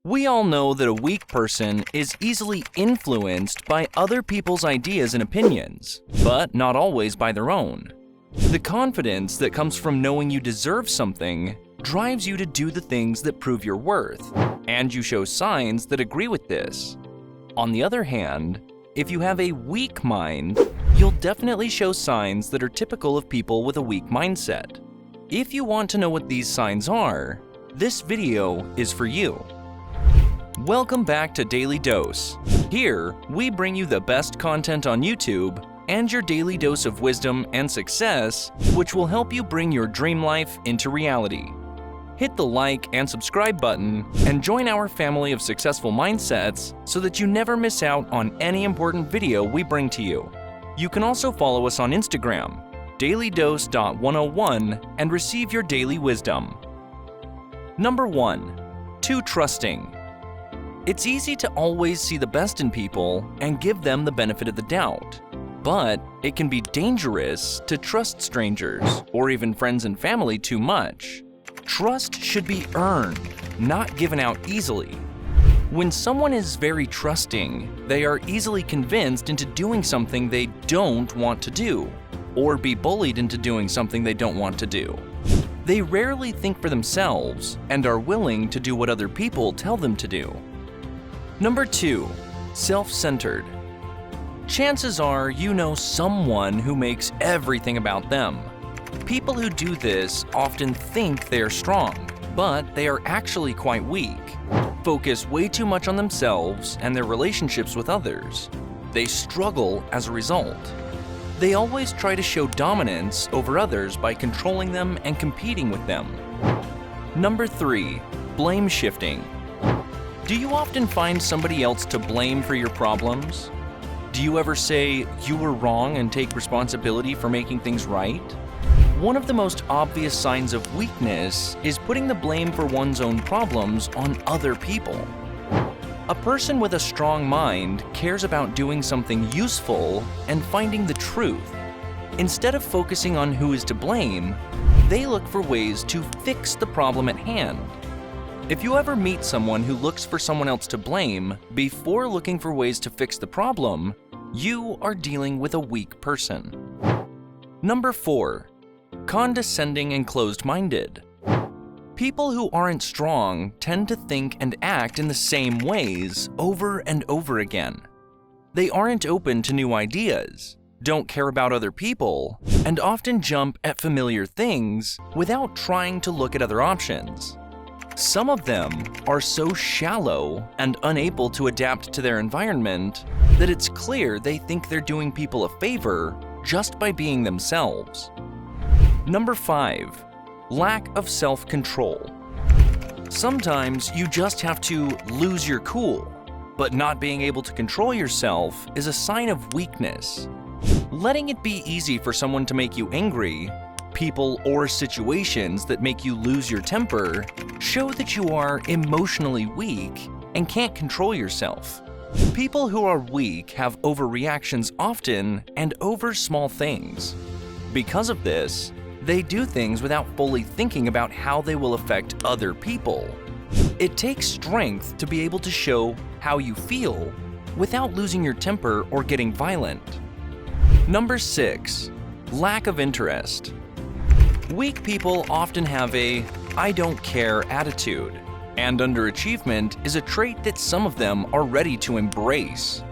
We all know that a weak person is easily influenced by other people's ideas and opinions, but not always by their own. The confidence that comes from knowing you deserve something drives you to do the things that prove your worth, and you show signs that agree with this. On the other hand, if you have a weak mind, you'll definitely show signs that are typical of people with a weak mindset. If you want to know what these signs are, this video is for you. Welcome back to Daily Dose. Here, we bring you the best content on YouTube and your daily dose of wisdom and success, which will help you bring your dream life into reality. Hit the like and subscribe button and join our family of successful mindsets so that you never miss out on any important video we bring to you. You can also follow us on Instagram, dailydose.101, and receive your daily wisdom. Number 1. Too trusting. It's easy to always see the best in people and give them the benefit of the doubt, but it can be dangerous to trust strangers or even friends and family too much. Trust should be earned, not given out easily. When someone is very trusting, they are easily convinced into doing something they don't want to do, or be bullied into doing something they don't want to do. They rarely think for themselves and are willing to do what other people tell them to do. Number 2. Self-centered. Chances are you know someone who makes everything about them. People who do this often think they are strong, but they are actually quite weak. Focus way too much on themselves and their relationships with others. They struggle as a result. They always try to show dominance over others by controlling them and competing with them. Number 3. Blame shifting. Do you often find somebody else to blame for your problems? Do you ever say you were wrong and take responsibility for making things right? One of the most obvious signs of weakness is putting the blame for one's own problems on other people. A person with a strong mind cares about doing something useful and finding the truth. Instead of focusing on who is to blame, they look for ways to fix the problem at hand. If you ever meet someone who looks for someone else to blame before looking for ways to fix the problem, you are dealing with a weak person. Number 4. Condescending and closed-minded. People who aren't strong tend to think and act in the same ways over and over again. They aren't open to new ideas, don't care about other people, and often jump at familiar things without trying to look at other options. Some of them are so shallow and unable to adapt to their environment that it's clear they think they're doing people a favor just by being themselves. Number 5. Lack of self-control. Sometimes you just have to lose your cool, but not being able to control yourself is a sign of weakness. Letting it be easy for someone to make you angry, people or situations that make you lose your temper, show that you are emotionally weak and can't control yourself. People who are weak have overreactions often and over small things. Because of this, they do things without fully thinking about how they will affect other people. It takes strength to be able to show how you feel without losing your temper or getting violent. Number 6. Lack of interest. Weak people often have a "I don't care" attitude, and underachievement is a trait that some of them are ready to embrace.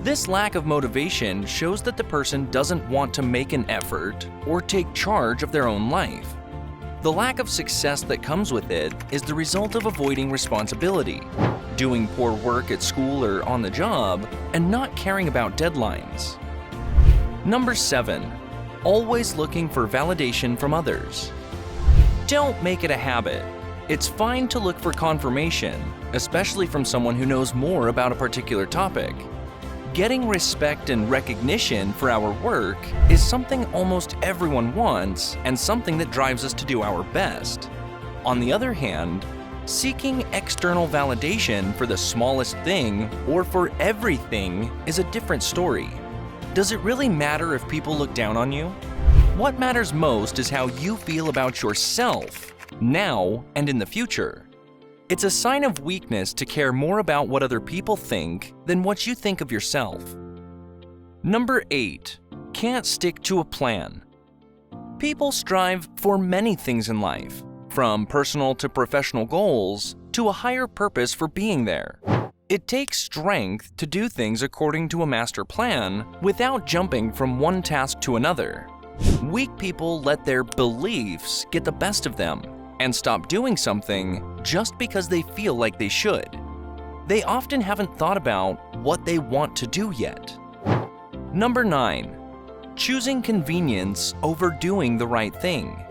This lack of motivation shows that the person doesn't want to make an effort or take charge of their own life. The lack of success that comes with it is the result of avoiding responsibility, doing poor work at school or on the job, and not caring about deadlines. Number 7. Always looking for validation from others. Don't make it a habit. It's fine to look for confirmation, especially from someone who knows more about a particular topic. Getting respect and recognition for our work is something almost everyone wants and something that drives us to do our best. On the other hand, seeking external validation for the smallest thing or for everything is a different story. Does it really matter if people look down on you? What matters most is how you feel about yourself, now and in the future. It's a sign of weakness to care more about what other people think than what you think of yourself. Number 8. Can't stick to a plan. People strive for many things in life, from personal to professional goals to a higher purpose for being there. It takes strength to do things according to a master plan without jumping from one task to another. Weak people let their beliefs get the best of them and stop doing something just because they feel like they should. They often haven't thought about what they want to do yet. Number 9. Choosing convenience over doing the right thing.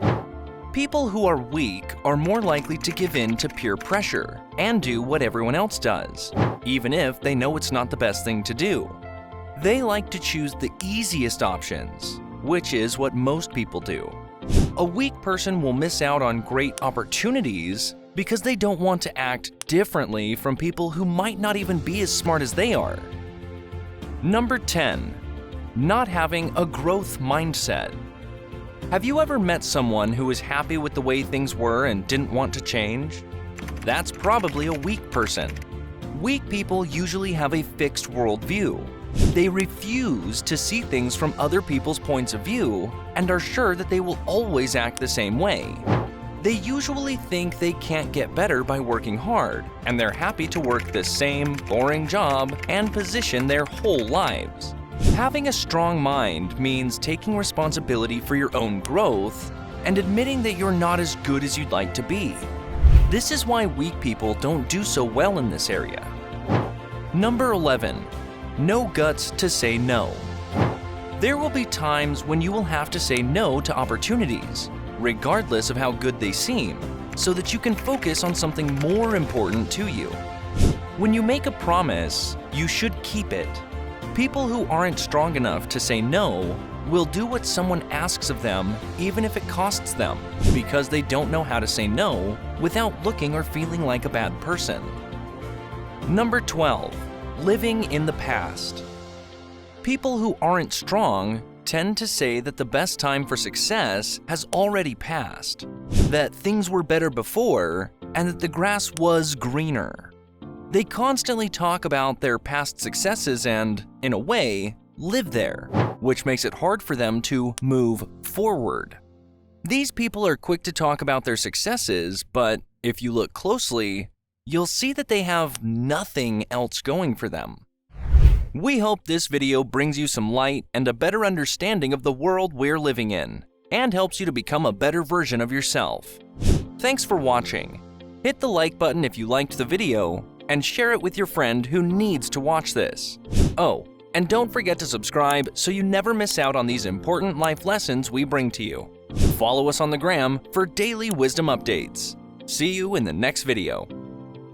People who are weak are more likely to give in to peer pressure and do what everyone else does, even if they know it's not the best thing to do. They like to choose the easiest options, which is what most people do. A weak person will miss out on great opportunities because they don't want to act differently from people who might not even be as smart as they are. Number 10. Not having a growth mindset. Have you ever met someone who was happy with the way things were and didn't want to change? That's probably a weak person. Weak people usually have a fixed worldview. They refuse to see things from other people's points of view and are sure that they will always act the same way. They usually think they can't get better by working hard, and they're happy to work the same boring job and position their whole lives. Having a strong mind means taking responsibility for your own growth and admitting that you're not as good as you'd like to be. This is why weak people don't do so well in this area. Number 11. No guts to say no. There will be times when you will have to say no to opportunities, regardless of how good they seem, so that you can focus on something more important to you. When you make a promise, you should keep it. People who aren't strong enough to say no will do what someone asks of them even if it costs them, because they don't know how to say no without looking or feeling like a bad person. Number 12. Living in the past. People who aren't strong tend to say that the best time for success has already passed, that things were better before, and that the grass was greener. They constantly talk about their past successes and, in a way, live there, which makes it hard for them to move forward. These people are quick to talk about their successes, but if you look closely, you'll see that they have nothing else going for them. We hope this video brings you some light and a better understanding of the world we're living in, and helps you to become a better version of yourself. Thanks for watching. Hit the like button if you liked the video, and share it with your friend who needs to watch this. Oh, and don't forget to subscribe so you never miss out on these important life lessons we bring to you. Follow us on the gram for daily wisdom updates. See you in the next video.